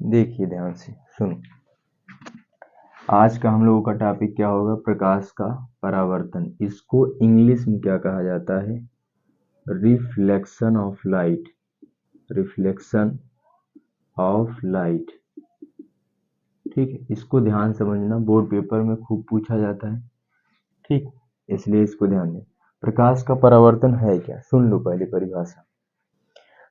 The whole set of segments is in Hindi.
देखिए ध्यान से सुनो। आज का हम लोगों का टॉपिक क्या होगा? प्रकाश का परावर्तन। इसको इंग्लिश में क्या कहा जाता है? Reflection of light. Reflection of light. ठीक है, इसको ध्यान समझना, बोर्ड पेपर में खूब पूछा जाता है। ठीक, इसलिए इसको ध्यान दें। प्रकाश का परावर्तन है क्या? सुन लो पहले परिभाषा।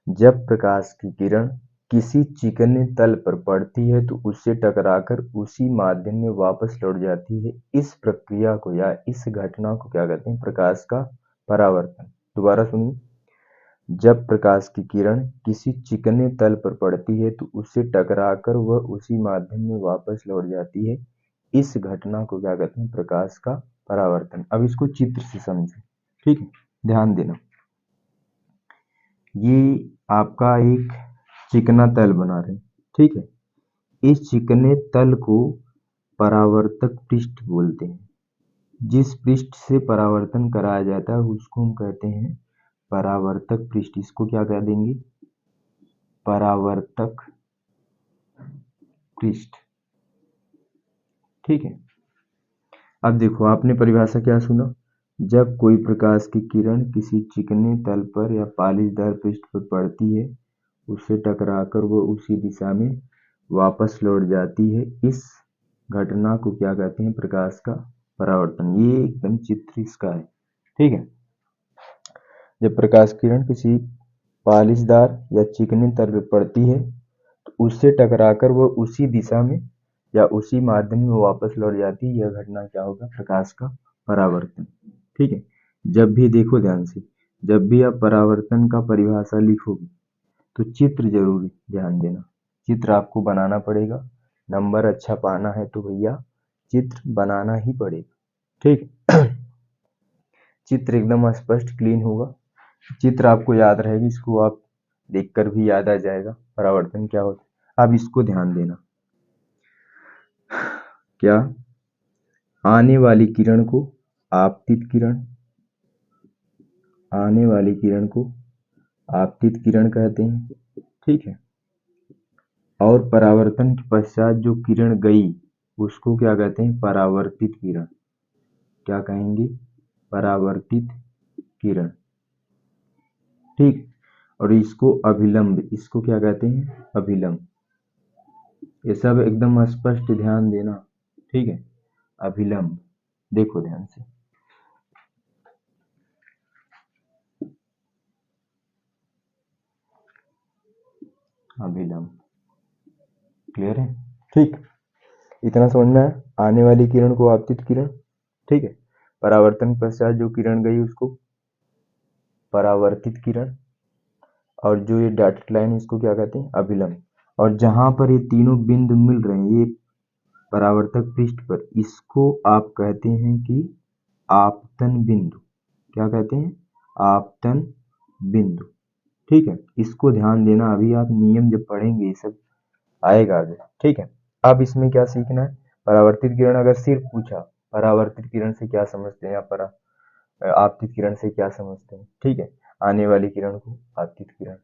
जब प्रकाश की किरण किसी चिकने तल पर पड़ती है तो उससे टकराकर उसी माध्यम में वापस लौट जाती है। इस प्रक्रिया को या इस घटना को क्या कहते हैं? प्रकाश का परावर्तन। दोबारा सुनिए। जब प्रकाश की किरण किसी चिकने तल पर पड़ती है तो उससे टकराकर वह उसी माध्यम में वापस लौट जाती है। इस घटना को क्या कहते हैं? प्रकाश का परावर्तन। अब इसको चित्र से समझो। ठीक है, ध्यान देना। ये आपका एक चिकना तल बना रहे हैं। ठीक है, इस चिकने तल को परावर्तक पृष्ठ बोलते हैं। जिस पृष्ठ से परावर्तन कराया जाता है उसको हम कहते हैं परावर्तक पृष्ठ। इसको क्या कह देंगे? परावर्तक पृष्ठ। ठीक है, अब देखो आपने परिभाषा क्या सुना? जब कोई प्रकाश की किरण किसी चिकने तल पर या पालिशदार पृष्ठ पर पड़ती है, उससे टकराकर वह उसी दिशा में वापस लौट जाती है। इस घटना को क्या कहते हैं? प्रकाश का परावर्तन। ये एकदम चित्र इसका है। ठीक है, जब प्रकाश किरण किसी पालिशदार या चिकने तल पर पड़ती है तो उससे टकराकर वह उसी दिशा में या उसी माध्यम में वापस लौट जाती है। यह घटना क्या होगा? प्रकाश का परावर्तन। ठीक है, जब भी देखो ध्यान से, जब भी आप परावर्तन का परिभाषा लिखोगे तो चित्र जरूर ध्यान देना। चित्र आपको बनाना पड़ेगा। नंबर अच्छा पाना है तो भैया चित्र बनाना ही पड़ेगा। ठीक, चित्र एकदम स्पष्ट क्लीन होगा। चित्र आपको याद रहेगी, इसको आप देखकर भी याद आ जाएगा परावर्तन क्या होता है। अब इसको ध्यान देना। क्या? आने वाली किरण को आपतित किरण, आने वाली किरण को आपतित किरण कहते हैं। ठीक है, और परावर्तन के पश्चात जो किरण गई उसको क्या कहते हैं? परावर्तित किरण। क्या कहेंगे? परावर्तित किरण। ठीक, और इसको अभिलंब, इसको क्या कहते हैं? अभिलंब। ये सब एकदम स्पष्ट ध्यान देना। ठीक है, अभिलंब। देखो ध्यान से, अभिलंब। क्लियर है? ठीक, इतना समझना है। आने वाली किरण को आपतित किरण। ठीक है, परावर्तन पश्चात जो किरण गई उसको परावर्तित किरण, और जो ये डॉटेड लाइन है इसको क्या कहते हैं? अभिलंब। और जहां पर ये तीनों बिंदु मिल रहे हैं ये परावर्तक पृष्ठ पर, इसको आप कहते हैं कि आपतन बिंदु। क्या कहते हैं? आपतन बिंदु। ठीक है, इसको ध्यान देना। अभी आप नियम जब पढ़ेंगे ये सब आएगा आगे। ठीक है, अब इसमें क्या सीखना है? परावर्तित किरण अगर सिर्फ पूछा परावर्तित किरण से क्या समझते हैं या आपतित किरण से क्या समझते हैं? ठीक है, आने वाली किरण को आपतित किरण।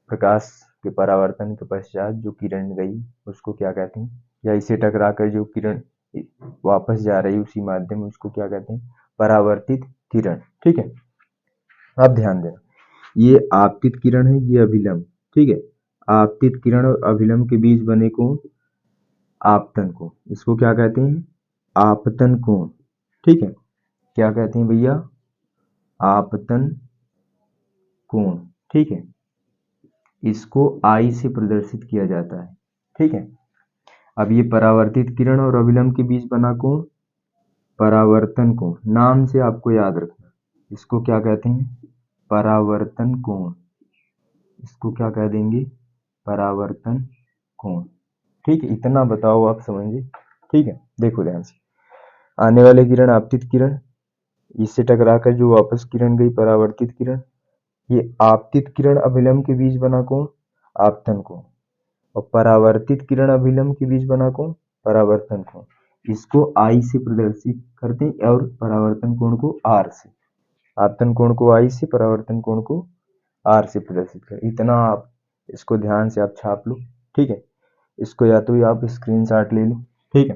प्रकाश के परावर्तन के पश्चात जो किरण गई उसको क्या कहते हैं? या इसे टकरा कर जो किरण वापस जा रही उसी माध्यम में उसको क्या कहते हैं? परावर्तित किरण। ठीक है, अब ध्यान देना। ये आपतित किरण है, ये अभिलंब। ठीक है, आपतित किरण और अभिलंब के बीच बने कोण आपतन कोण, इसको क्या कहते हैं? आपतन कोण। ठीक है, क्या कहते हैं भैया? आपतन कोण। ठीक है, इसको आई से प्रदर्शित किया जाता है। ठीक है, अब ये परावर्तित किरण और अभिलंब के बीच बना कोण परावर्तन कोण। नाम से आपको याद रखना, इसको क्या कहते हैं? परावर्तन कोण। इसको क्या कह देंगे? परावर्तन कोण। ठीक है, इतना बताओ आप समझे। ठीक है, देखो ध्यान से। आने वाली किरण आपतित किरण, इससे टकराकर जो वापस किरण गई परावर्तित किरण। ये आपतित किरण अभिलंब के बीच बना कोण आपतन कोण, और परावर्तित किरण अभिलंब के बीच बना कोण परावर्तन कोण। इसको आई से प्रदर्शित करते हैं और परावर्तन कोण को आर से। आपतन कोण को आई से, परावर्तन कोण को आर से प्रदर्शित करें। इतना आप इसको ध्यान से आप छाप लो। ठीक है, इसको या तो आप स्क्रीनशॉट ले लो, ठीक है,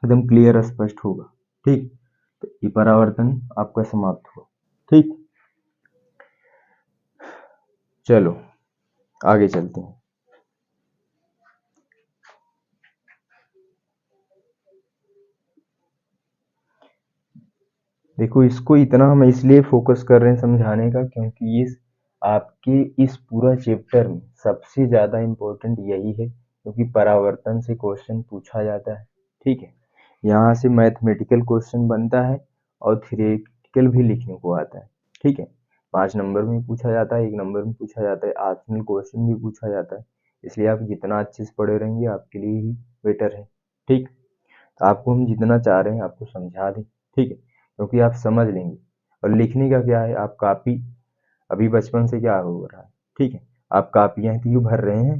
एकदम क्लियर स्पष्ट होगा। ठीक, तो ये परावर्तन आपका समाप्त हुआ। ठीक, चलो आगे चलते हैं। देखो, इसको इतना हम इसलिए फोकस कर रहे हैं समझाने का, क्योंकि ये आपके इस पूरा चैप्टर में सबसे ज़्यादा इम्पोर्टेंट यही है, क्योंकि परावर्तन से क्वेश्चन पूछा जाता है। ठीक है, यहाँ से मैथमेटिकल क्वेश्चन बनता है और थ्योरेटिकल भी लिखने को आता है। ठीक है, 5 नंबर में पूछा जाता है, 1 नंबर में पूछा जाता है, ऑप्शनल क्वेश्चन भी पूछा जाता है। इसलिए आप जितना अच्छे से पढ़े रहेंगे आपके लिए ही बेटर है। ठीक, तो आपको हम जितना चाह रहे हैं आपको समझा दें। ठीक है, क्योंकि आप समझ लेंगे। और लिखने का क्या है, आप कापी अभी बचपन से क्या हो रहा है, ठीक है, आप कापियां तो यूं भर रहे हैं,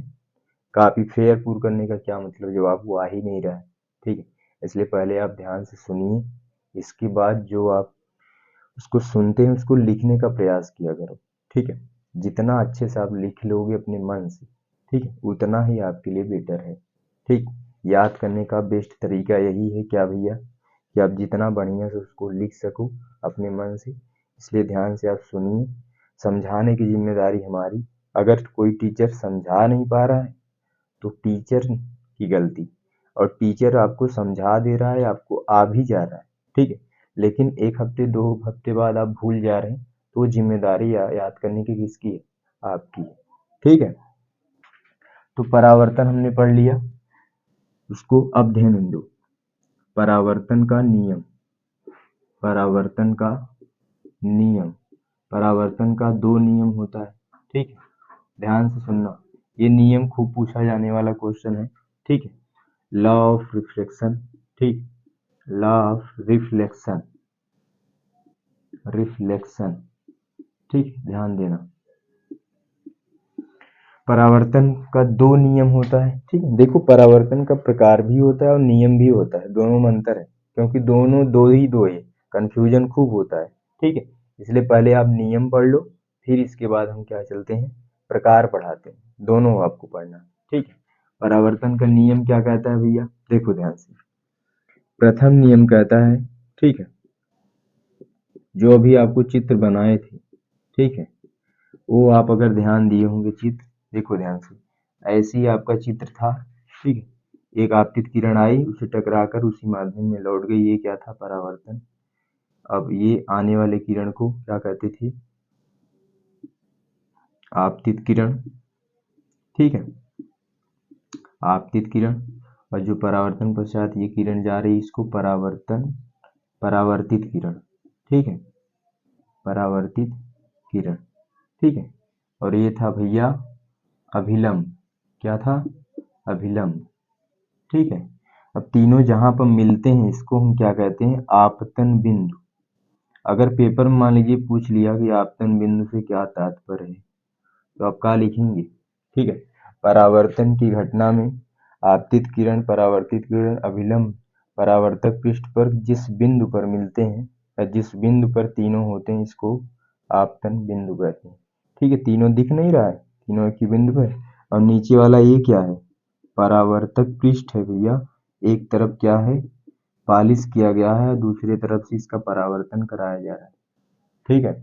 कापी फेयर पूर करने का क्या मतलब जब आपको आ ही नहीं रहा है। ठीक है, इसलिए पहले आप ध्यान से सुनिए, इसके बाद जो आप उसको सुनते हैं उसको लिखने का प्रयास किया करो। ठीक है, जितना अच्छे से आप लिख लोगे अपने मन से, ठीक है, उतना ही आपके लिए बेटर है। ठीक, याद करने का बेस्ट तरीका यही है क्या भैया, कि आप जितना बढ़िया से उसको लिख सको अपने मन से। इसलिए ध्यान से आप सुनिए, समझाने की जिम्मेदारी हमारी। अगर कोई टीचर समझा नहीं पा रहा है तो टीचर की गलती, और टीचर आपको समझा दे रहा है, आपको आ भी जा रहा है। ठीक है, लेकिन 1 हफ्ते 2 हफ्ते बाद आप भूल जा रहे हैं, तो वो जिम्मेदारी याद करने की किसकी है, आपकी है। ठीक है, तो परावर्तन हमने पढ़ लिया, उसको अब ध्यान दो। परावर्तन का नियम, परावर्तन का नियम, परावर्तन का 2 नियम होता है। ठीक है, ध्यान से सुनना, ये नियम खूब पूछा जाने वाला क्वेश्चन है। ठीक है, लॉ ऑफ रिफ्लेक्शन, ठीक, लॉ ऑफ रिफ्लेक्शन, रिफ्लेक्शन, ठीक, ध्यान देना। परावर्तन का 2 नियम होता है। ठीक है, देखो परावर्तन का प्रकार भी होता है और नियम भी होता है, दोनों में अंतर है, क्योंकि दोनों दो ही है, कंफ्यूजन खूब होता है। ठीक है, इसलिए पहले आप नियम पढ़ लो, फिर इसके बाद हम क्या चलते हैं, प्रकार पढ़ाते हैं, दोनों आपको पढ़ना। ठीक है, परावर्तन का नियम क्या कहता है भैया, देखो ध्यान से। प्रथम नियम कहता है, ठीक है, जो अभी आपको चित्र बनाए थे, ठीक है, वो आप अगर ध्यान दिए होंगे चित्र, देखो ध्यान से, ऐसे ही आपका चित्र था। ठीक है, एक आपतित किरण आई, उसे टकराकर उसी माध्यम में लौट गई, ये क्या था, परावर्तन। अब ये आने वाले किरण को क्या कहते थे, आपतित किरण। ठीक है, आपतित किरण, और जो परावर्तन पश्चात ये किरण जा रही, इसको परावर्तित किरण। ठीक है, परावर्तित किरण। ठीक है, और ये था भैया अभिलंब, क्या था, अभिलंब। ठीक है, अब तीनों जहां पर मिलते हैं इसको हम क्या कहते हैं, आपतन बिंदु। अगर पेपर में मान लीजिए पूछ लिया कि आपतन बिंदु से क्या तात्पर्य है, तो आप क्या लिखेंगे। ठीक है, परावर्तन की घटना में आपतित किरण, परावर्तित किरण, अभिलंब परावर्तक पृष्ठ पर जिस बिंदु पर मिलते हैं या जिस बिंदु पर तीनों होते हैं, इसको आपतन बिंदु कहते हैं। ठीक है, तीनों दिख नहीं रहा है, तीनों एक ही बिंदु पर, और नीचे वाला ये क्या है, परावर्तक पृष्ठ है भैया। एक तरफ क्या है, पालिश किया गया है, दूसरी तरफ से इसका परावर्तन कराया जा रहा है। ठीक है,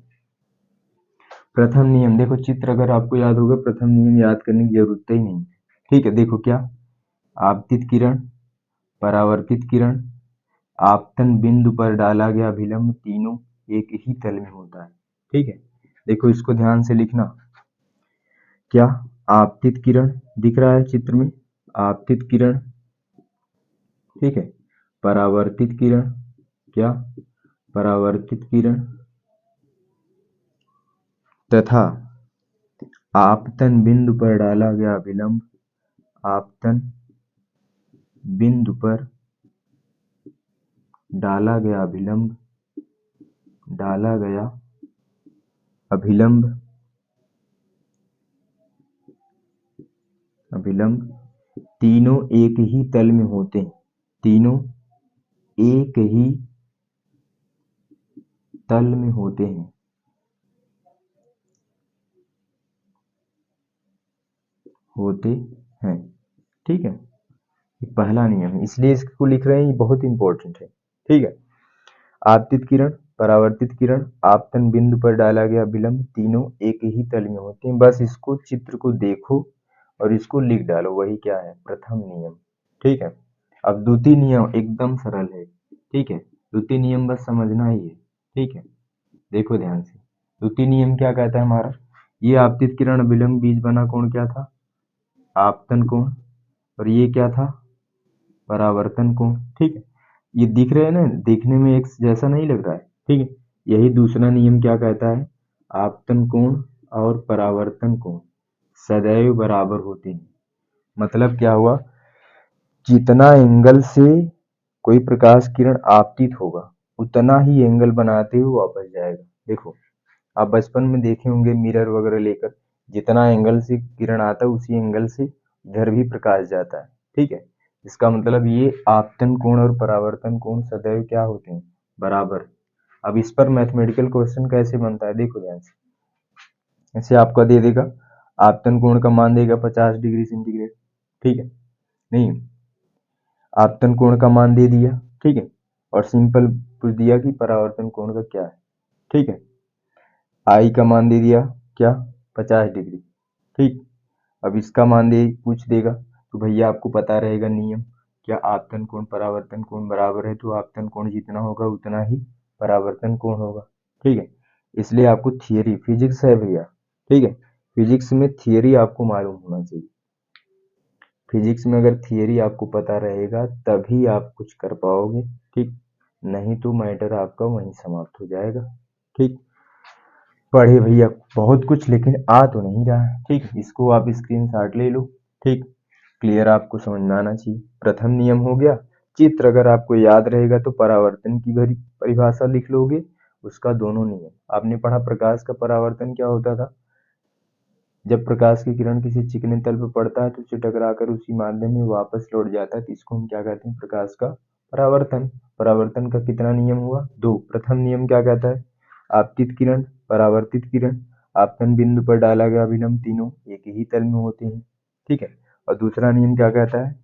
प्रथम नियम देखो, चित्र अगर आपको याद होगा, प्रथम नियम याद करने की जरूरत ही नहीं। ठीक है, देखो क्या, आपतित किरण, परावर्तित किरण, आपतन बिंदु पर डाला गया अभिलंब, तीनों एक ही तल में होता है। ठीक है, देखो इसको ध्यान से लिखना, क्या, आपतित किरण दिख रहा है चित्र में, आपतित किरण, ठीक है, परावर्तित किरण, क्या, परावर्तित किरण, तथा आपतन बिंदु पर डाला गया अभिलंब, आपतन बिंदु पर डाला गया अभिलंब, डाला गया अभिलंब, अभिलंब, तीनों एक ही तल में होते हैं, तीनों एक ही तल में होते हैं, होते हैं। ठीक है, ये पहला नियम है, इसलिए इसको लिख रहे हैं, ये बहुत इंपॉर्टेंट है। ठीक है, आपतित किरण, परावर्तित किरण, आपतन बिंदु पर डाला गया विलंब, तीनों एक ही तल में होते हैं। बस इसको चित्र को देखो और इसको लिख डालो, वही क्या है, प्रथम नियम। ठीक है, अब द्वितीय नियम एकदम सरल है। ठीक है, द्वितीय नियम बस समझना ही है। ठीक है, देखो ध्यान से, द्वितीय नियम क्या कहता है हमारा, ये आपतित किरण विलंब बीज बना कोण क्या था, आपतन कोण, और ये क्या था, परावर्तन कोण। ठीक है, ये दिख रहे हैं ना, देखने में एक जैसा नहीं लग रहा है। ठीक है, यही दूसरा नियम क्या कहता है, आपतन कोण और परावर्तन कोण सदैव बराबर होते हैं। मतलब क्या हुआ, जितना एंगल से कोई प्रकाश किरण आपतित होगा उतना ही एंगल बनाते हुए वापस जाएगा। देखो, आप बचपन में देखे होंगे मिरर वगैरह लेकर, जितना एंगल से किरण आता है उसी एंगल से इधर भी प्रकाश जाता है। ठीक है, इसका मतलब ये आपतन कोण और परावर्तन कोण सदैव क्या होते हैं, बराबर। अब इस पर मैथमेटिकल क्वेश्चन कैसे बनता है, देखो ध्यान से। ऐसे आपका दे देगा, आपतन कोण का मान देगा 50 डिग्री सेंटीग्रेड। ठीक है, नहीं, आपतन कोण का मान दे दिया। ठीक है, और सिंपल पूछ दिया कि परावर्तन कोण का क्या है। ठीक है, आई का मान दे दिया क्या, 50 डिग्री। ठीक, अब इसका मान दे पूछ देगा, तो भैया आपको पता रहेगा नियम, क्या आपतन कोण परावर्तन कोण बराबर है, तो आपतन कोण जितना होगा उतना ही परावर्तन कोण होगा। ठीक है, इसलिए आपको थियरी, फिजिक्स है भैया। ठीक है, फिजिक्स में थियरी आपको मालूम होना चाहिए। फिजिक्स में अगर थियरी आपको पता रहेगा तभी आप कुछ कर पाओगे। ठीक, नहीं तो मैटर आपका वहीं समाप्त हो जाएगा। ठीक, पढ़े भैया बहुत कुछ, लेकिन आ तो नहीं रहा है। ठीक, इसको आप स्क्रीनशॉट ले लो। ठीक, क्लियर, आपको समझ में आना चाहिए। प्रथम नियम हो गया, चित्र अगर आपको याद रहेगा तो परावर्तन की भरी परिभाषा लिख लोगे, उसका दोनों नियम आपने पढ़ा। प्रकाश का परावर्तन क्या होता था, जब प्रकाश की किरण किसी चिकने तल पर पड़ता है तो उसे टकराकर उसी माध्यम में वापस लौट जाता है, तो इसको हम क्या कहते हैं, प्रकाश का परावर्तन। परावर्तन का कितना नियम हुआ, दो। प्रथम नियम क्या कहता है, आपतित किरण, परावर्तित किरण, आपतन बिंदु पर डाला गया विलंब, तीनों एक ही तल में होते हैं। ठीक है, और दूसरा नियम क्या कहता है,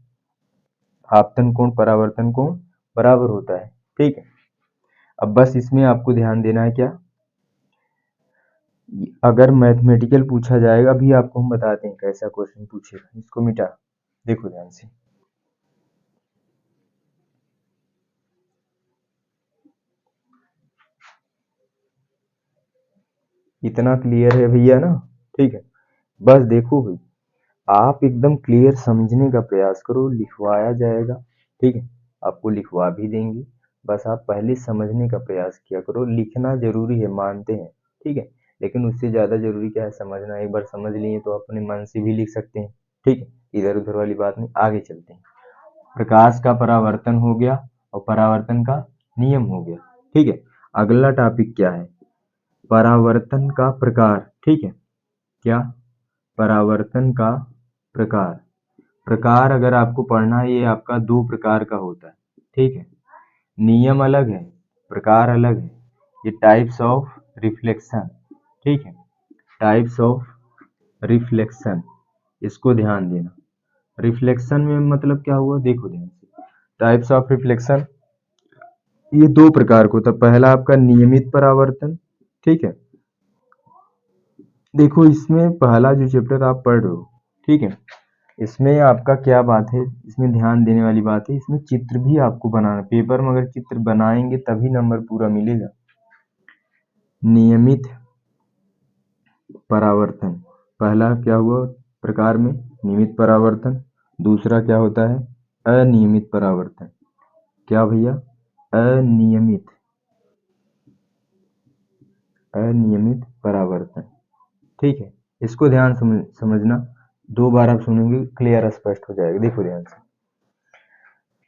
आपतन कोण परावर्तन कोण बराबर होता है। ठीक है, अब बस इसमें आपको ध्यान देना है क्या, अगर मैथमेटिकल पूछा जाएगा, अभी आपको हम बताते हैं कैसा क्वेश्चन पूछेगा, इसको मिटा, देखो ध्यान से। इतना क्लियर है भैया ना। ठीक है, बस देखो भाई, आप एकदम क्लियर समझने का प्रयास करो, लिखवाया जाएगा। ठीक है, आपको लिखवा भी देंगे, बस आप पहले समझने का प्रयास किया करो। लिखना जरूरी है, मानते हैं। ठीक है, लेकिन उससे ज्यादा जरूरी क्या है, समझना। एक बार समझ लिए तो अपने मन से भी लिख सकते हैं। ठीक है, इधर उधर वाली बात नहीं, आगे चलते हैं। प्रकाश का परावर्तन हो गया और परावर्तन का नियम हो गया। ठीक है, अगला टॉपिक क्या है, परावर्तन का प्रकार। ठीक है, क्या, परावर्तन का प्रकार। प्रकार अगर आपको पढ़ना है, ये आपका दो प्रकार का होता है। ठीक है, नियम अलग है, प्रकार अलग है। ये टाइप्स ऑफ रिफ्लेक्शन। ठीक है, टाइप्स ऑफ रिफ्लेक्शन, इसको ध्यान देना। रिफ्लेक्शन में मतलब क्या हुआ, देखो ध्यान से। टाइप्स ऑफ रिफ्लेक्शन ये दो प्रकार का होता है। पहला आपका नियमित परावर्तन। ठीक है, देखो इसमें पहला जो चैप्टर आप पढ़ रहे हो, ठीक है, इसमें आपका क्या बात है, इसमें ध्यान देने वाली बात है, इसमें चित्र भी आपको बनाना। पेपर में अगर चित्र बनाएंगे तभी नंबर पूरा मिलेगा। नियमित परावर्तन, पहला क्या हुआ प्रकार में, नियमित परावर्तन। दूसरा क्या होता है, अनियमित परावर्तन। क्या भैया, अनियमित, अनियमित परावर्तन। ठीक है, इसको ध्यान समझना, दो बार आप सुनेंगे क्लियर स्पष्ट हो जाएगा। देखो ध्यान से,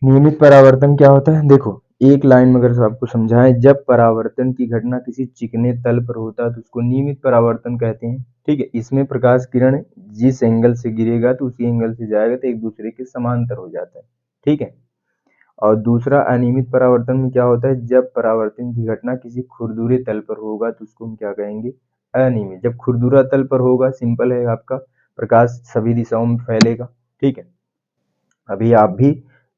नियमित परावर्तन क्या होता है, देखो एक लाइन में अगर आपको समझाएं, जब परावर्तन की घटना किसी चिकने तल पर होता है तो उसको नियमित परावर्तन कहते हैं। ठीक है, इसमें प्रकाश किरण जिस एंगल से गिरेगा तो उसी एंगल से जाएगा, तो एक दूसरे के समांतर हो जाता है। ठीक है, और दूसरा अनियमित परावर्तन में क्या होता है, जब परावर्तन की घटना किसी खुरदुरे तल पर होगा तो उसको हम क्या कहेंगे, अनियमित। जब खुरदुरा तल पर होगा, सिंपल है आपका, प्रकाश सभी दिशाओं में फैलेगा। ठीक है, अभी आप भी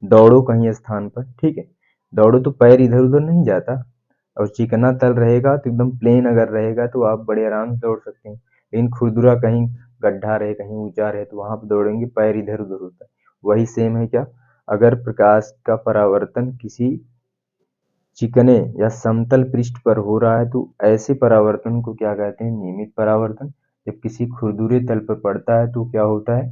दौड़ो कहीं स्थान पर, ठीक है, दौड़ो तो पैर इधर उधर नहीं जाता, और चिकना तल रहेगा तो एकदम प्लेन अगर रहेगा तो आप बड़े आराम से दौड़ सकते हैं। लेकिन खुरदुरा कहीं गड्ढा रहे, कहीं ऊंचा रहे तो वहां पर दौड़ेंगे, पैर इधर उधर होता है। वही सेम है क्या, अगर प्रकाश का परावर्तन किसी चिकने या समतल पृष्ठ पर हो रहा है तो ऐसे परावर्तन को क्या कहते हैं, नियमित परावर्तन। जब किसी खुरदुरे तल पर पड़ता है तो क्या होता है,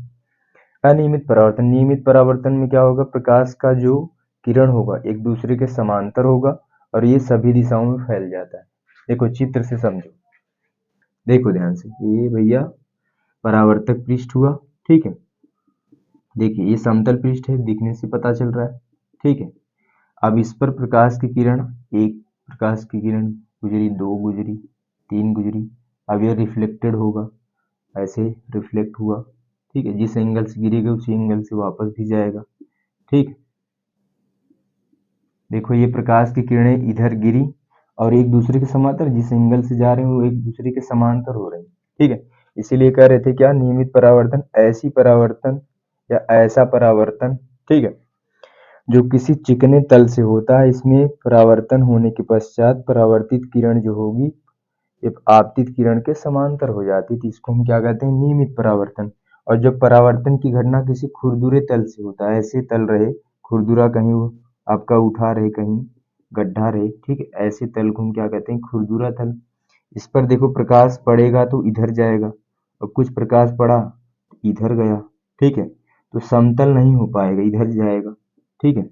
अनियमित परावर्तन। नियमित परावर्तन में क्या होगा, प्रकाश का जो किरण होगा एक दूसरे के समांतर होगा और ये सभी दिशाओं में फैल जाता है। देखो चित्र से समझो, देखो ध्यान से, ये भैया परावर्तक पृष्ठ हुआ, ठीक है, देखिए ये समतल पृष्ठ है, दिखने से पता चल रहा है, ठीक है। अब इस पर प्रकाश की किरण, एक प्रकाश की किरण गुजरी, दो गुजरी, तीन गुजरी, अब यह रिफ्लेक्टेड होगा, ऐसे रिफ्लेक्ट हुआ, ठीक है, जिस एंगल से गिरेगा उसी एंगल से वापस भी जाएगा, ठीक। देखो ये प्रकाश की किरणें इधर गिरी और एक दूसरे के समांतर, जिस एंगल से जा रहे हैं वो एक दूसरे के समांतर हो रहे हैं, ठीक है। इसीलिए कह रहे थे क्या, नियमित परावर्तन ऐसी परावर्तन या ऐसा परावर्तन, ठीक है, जो किसी चिकने तल से होता है। इसमें परावर्तन होने के पश्चात परावर्तित किरण जो होगी ये आपतित किरण के समांतर हो जाती है, तो इसको हम क्या कहते हैं, नियमित परावर्तन। और जब परावर्तन की घटना किसी खुरदुरे तल से होता है, ऐसे तल रहे, खुरदुरा कहीं वो आपका उठा रहे, कहीं गड्ढा रहे, ठीक है, ऐसे तल को हम क्या कहते हैं, खुरदुरा तल। इस पर देखो प्रकाश पड़ेगा तो इधर जाएगा और कुछ प्रकाश पड़ा इधर गया, ठीक है, तो समतल नहीं हो पाएगा, इधर जाएगा, ठीक है।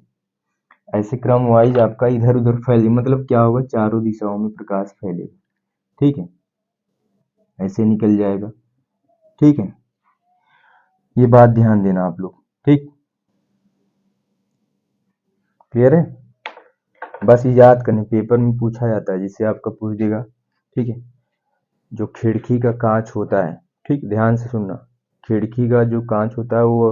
ऐसे क्रम वाइज आपका इधर उधर फैले, मतलब क्या होगा, चारों दिशाओं में प्रकाश फैलेगा, ठीक है, ऐसे निकल जाएगा, ठीक है। ये बात ध्यान देना आप लोग, ठीक, क्लियर है। बस ये याद करने, पेपर में पूछा जाता है, जिससे आपका पूछ देगा, ठीक है। जो खिड़की का कांच होता है, ठीक, ध्यान से सुनना, खिड़की का जो कांच होता है वो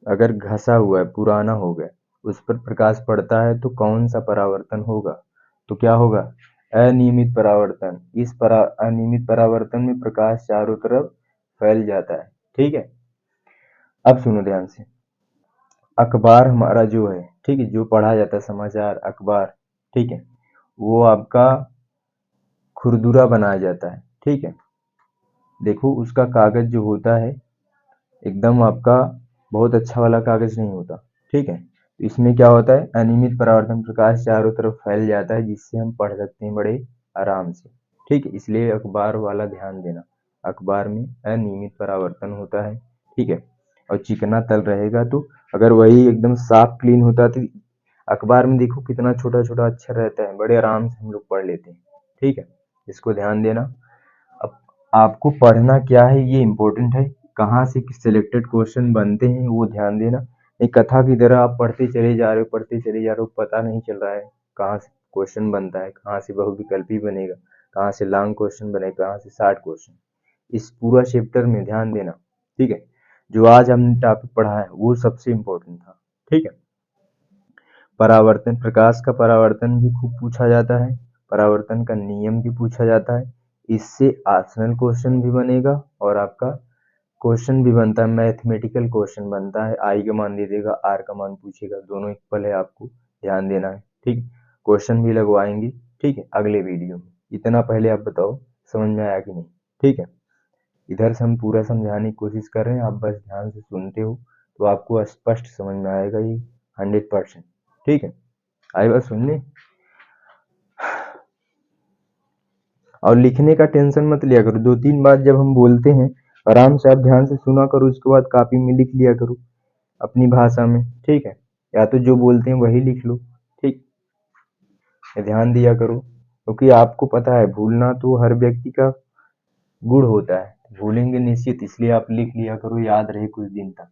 अगर घसा हुआ है, पुराना हो गया, उस पर प्रकाश पड़ता है तो कौन सा परावर्तन होगा, तो क्या होगा, अनियमित परावर्तन। अनियमित परावर्तन में प्रकाश चारों तरफ फैल जाता है, ठीक है। अब सुनो ध्यान से, अखबार हमारा जो है, ठीक है, जो पढ़ा जाता है समाचार अखबार, ठीक है, वो आपका खुरदुरा बनाया जाता है, ठीक है। देखो उसका कागज जो होता है एकदम आपका बहुत अच्छा वाला कागज नहीं होता, ठीक है। तो इसमें क्या होता है, अनियमित परावर्तन, प्रकाश चारों तरफ फैल जाता है जिससे हम पढ़ सकते हैं बड़े आराम से, ठीक है। इसलिए अखबार वाला ध्यान देना, अखबार में अनियमित परावर्तन होता है, ठीक है। और चिकना तल रहेगा तो अगर वही एकदम साफ क्लीन होता तो अखबार में देखो कितना छोटा छोटा अक्षर रहता है, बड़े आराम से हम लोग पढ़ लेते हैं, ठीक है। इसको ध्यान देना। अब आपको पढ़ना क्या है ये इम्पोर्टेंट है, कहाँ से सिलेक्टेड क्वेश्चन बनते हैं वो ध्यान देना। एक कथा की तरह आप पढ़ते चले जा रहे हो, पढ़ते चले जा रहे हो, पता नहीं चल रहा है कहाँ से क्वेश्चन बनता है, कहाँ से बहुविकल्पी बनेगा, कहाँ से लॉन्ग क्वेश्चन बनेगा, कहाँ से शॉर्ट क्वेश्चन। इस पूरा चैप्टर में ध्यान देना, ठीक है। जो आज हमने टॉपिक पढ़ा है वो सबसे इम्पोर्टेंट था, ठीक है। परावर्तन, प्रकाश का परावर्तन भी खूब पूछा जाता है, परावर्तन का नियम भी पूछा जाता है। इससे ऑप्शनल क्वेश्चन भी बनेगा और आपका क्वेश्चन भी बनता है, मैथमेटिकल क्वेश्चन बनता है, आई का मान दे देगा, आर का मान पूछेगा, दोनों इक्वल है, आपको ध्यान देना है, ठीक। क्वेश्चन भी लगवाएंगे, ठीक है, अगले वीडियो में। इतना पहले आप बताओ समझ में आया कि नहीं, ठीक है। इधर से हम पूरा समझाने की कोशिश कर रहे हैं, आप बस ध्यान से सुनते हो तो आपको स्पष्ट समझ में आएगा ये 100%, ठीक है। आई बात सुनने, और लिखने का टेंशन मत लिया करो, दो तीन बार जब हम बोलते हैं आराम से आप ध्यान से सुना करो, उसके बाद कॉपी में लिख लिया करो अपनी भाषा में, ठीक है। या तो जो बोलते हैं वही लिख लो, ठीक, ध्यान दिया करो, क्योंकि आपको पता है भूलना तो हर व्यक्ति का गुण होता है, भूलेंगे निश्चित, इसलिए आप लिख लिया करो, याद रहे कुछ दिन तक,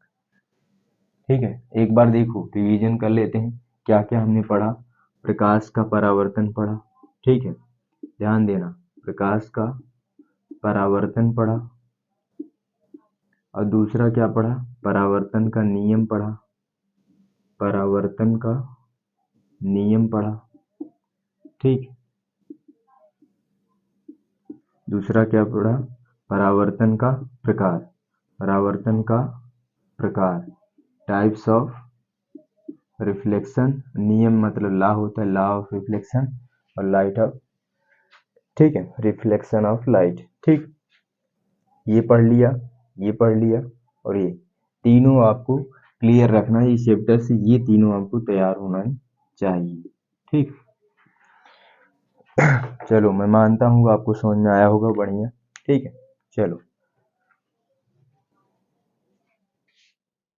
ठीक है। एक बार देखो रिवीजन कर लेते हैं क्या क्या हमने पढ़ा। प्रकाश का परावर्तन पढ़ा, ठीक है, ध्यान देना, प्रकाश का परावर्तन पढ़ा, और दूसरा क्या पढ़ा, परावर्तन का नियम पढ़ा, परावर्तन का नियम पढ़ा, ठीक। दूसरा क्या पढ़ा, परावर्तन का प्रकार, परावर्तन का प्रकार, टाइप्स ऑफ रिफ्लेक्शन, नियम मतलब लॉ होता है, लॉ ऑफ रिफ्लेक्शन, और लाइट ऑफ, ठीक है, रिफ्लेक्शन ऑफ लाइट। ठीक, ये पढ़ लिया, ये पढ़ लिया, और ये तीनों आपको क्लियर रखना है इस चैप्टर से, ये तीनों आपको तैयार होना चाहिए। ठीक, चलो मैं मानता हूँ आपको समझ में आया होगा, बढ़िया। ठीक है, चलो।